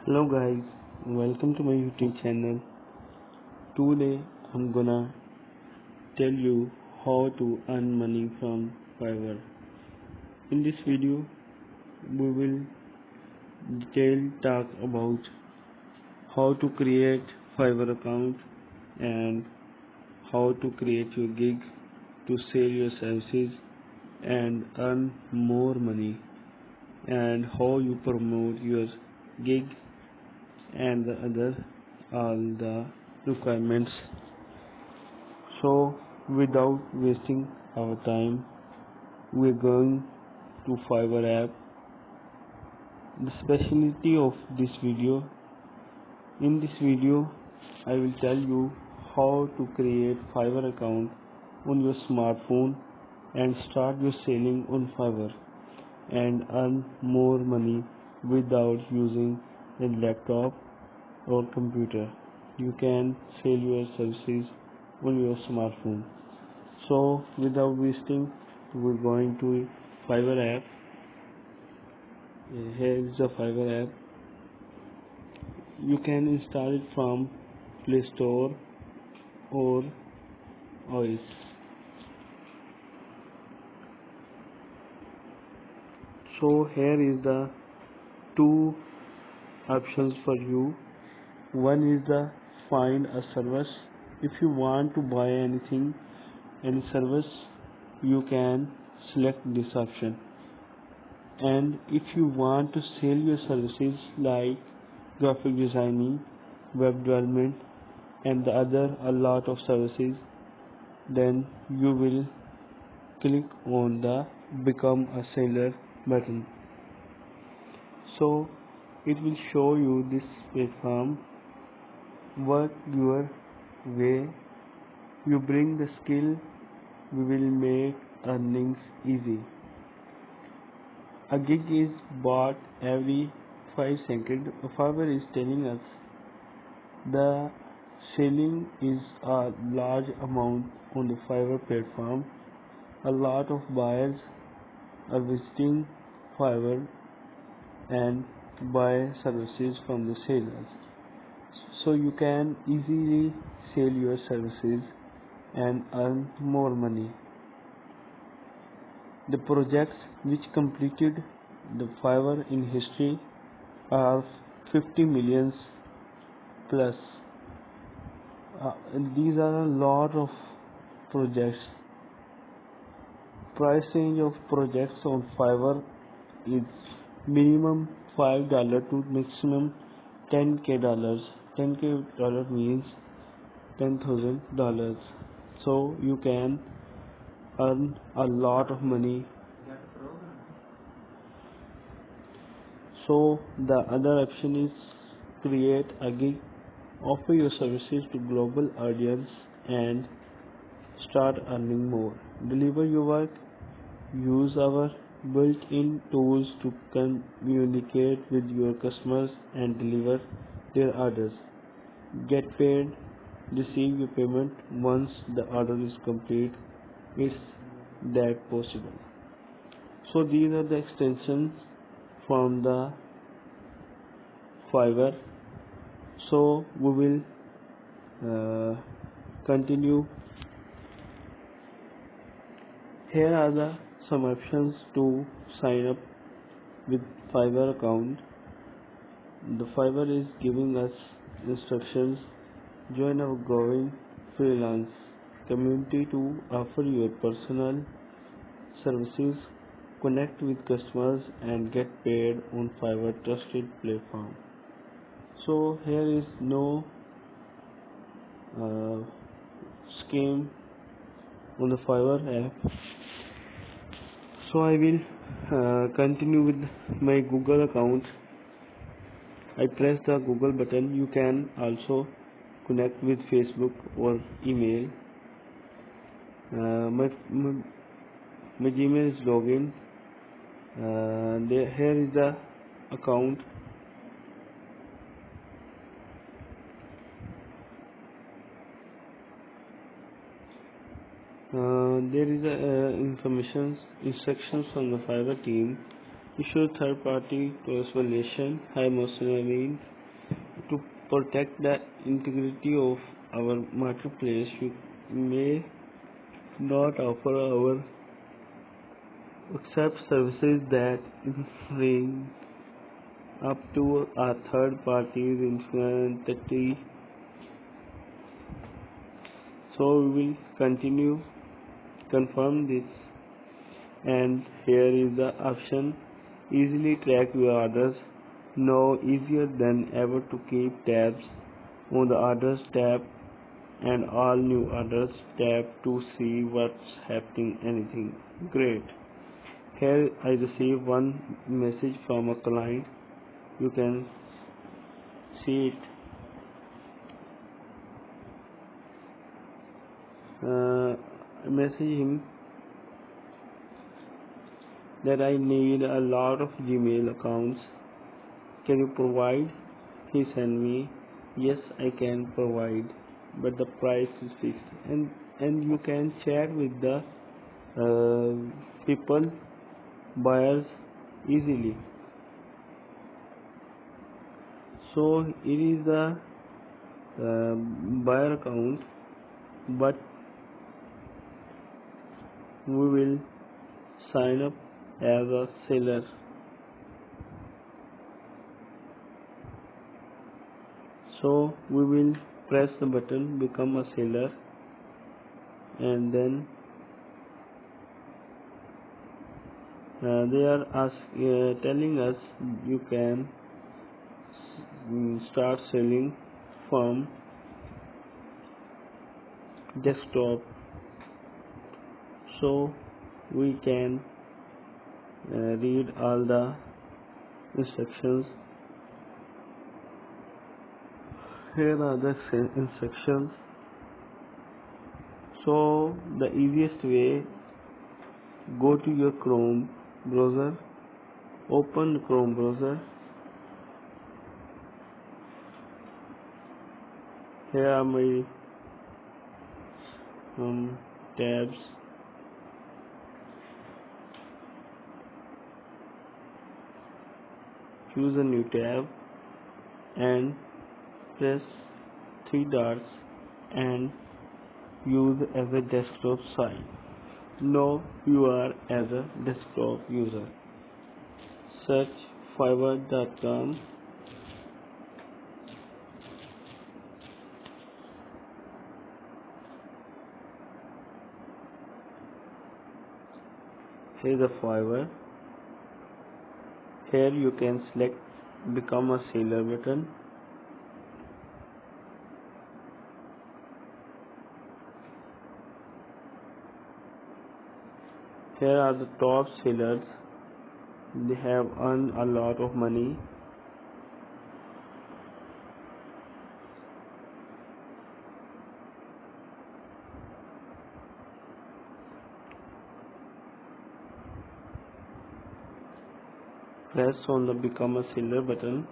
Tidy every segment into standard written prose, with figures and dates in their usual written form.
Hello guys, welcome to my YouTube channel. Today I'm gonna tell you how to earn money from Fiverr. In this video, we will detail talk about how to create Fiverr account and how to create your gig to sell your services and earn more money, and how you promote your gig and the other all the requirements. So without wasting our time, we're going to Fiverr app. The specialty of this video, in this video I will tell you how to create Fiverr account on your smartphone and start your selling on Fiverr and earn more money without using a laptop or computer. You can sell your services on your smartphone. So without wasting, we're going to Fiverr app. Here is the Fiverr app. You can install it from Play Store or iOS. So here is the two options for you. One is the find a service. If you want to buy anything, any service, you can select this option. And if you want to sell your services like graphic designing, web development, and the other a lot of services, then you will click on the become a seller button. So it will show you this platform. Work your way. You bring the skill, we will make earnings easy. A gig is bought every 5 seconds. Fiverr is telling us the selling is a large amount on the Fiverr platform. A lot of buyers are visiting Fiverr and buy services from the sellers. So you can easily sell your services and earn more money. The projects which completed the Fiverr in history are 50 millions plus. These are a lot of projects. Price range of projects on Fiverr is minimum $5 to maximum $10k. $10k means $10,000. So you can earn a lot of money. So the other option is create a gig, offer your services to global audience and start earning more. Deliver your work, use our built-in tools to communicate with your customers and deliver their orders. Get paid, receive your payment once the order is complete. It's that possible. So these are the extensions from the Fiverr. So we will continue. Here are the some options to sign up with Fiverr account. The Fiverr is giving us instructions. Join our growing freelance community to offer your personal services, connect with customers and get paid on Fiverr trusted platform. So here is no scheme on the Fiverr app. So I will continue with my Google account. I press the Google button. You can also connect with Facebook or email. My Gmail is login. Here is the account. There is instructions from the Fiverr team. issue third party translation. Hi Muslim. To protect the integrity of our marketplace, we may not offer our accept services that infringe up to a third party's entity. So we will continue confirm this, and here is the option easily track your orders. Now easier than ever to keep tabs on the orders tab and all new orders tab to see what's happening. Anything great. Here I received one message from a client. You can see it. I message him that I need a lot of Gmail accounts. Can you provide? He sent me, yes, I can provide, but the price is fixed. And you can chat with the people, buyers easily. So it is the buyer account, but we will sign up as a seller. So we will press the button become a seller, and then they are telling us you can start selling from desktop. So we can read all the instructions. Here are the instructions. So the easiest way, go to your Chrome browser, open Chrome browser. Here are my tabs. Choose a new tab and press three dots and use as a desktop site. Now you are as a desktop user. Search fiverr.com. Here is the Fiverr. Here you can select become a seller button. Here are the top sellers. They have earned a lot of money. Press on the become a seller button.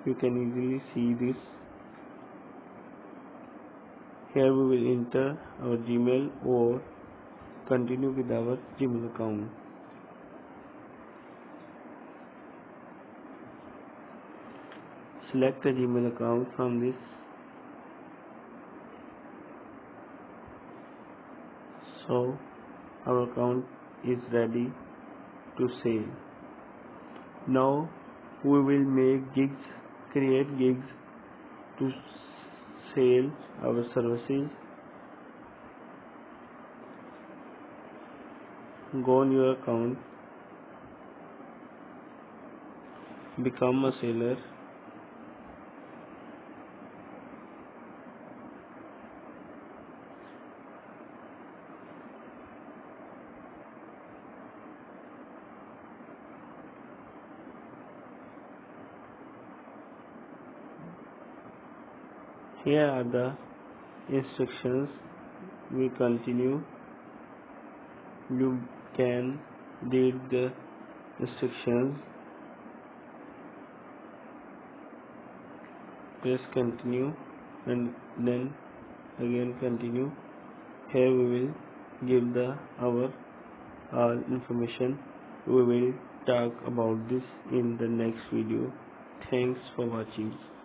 You can easily see this. Here we will enter our Gmail or continue with our Gmail account. Select a Gmail account from this. So our account is ready to sale. Now we will make gigs, create gigs to sell our services. Go on your account, become a seller. Here are the instructions. We continue. You can read the instructions. Press continue and then again continue. Here we will give the our all information. We will talk about this in the next video. Thanks for watching.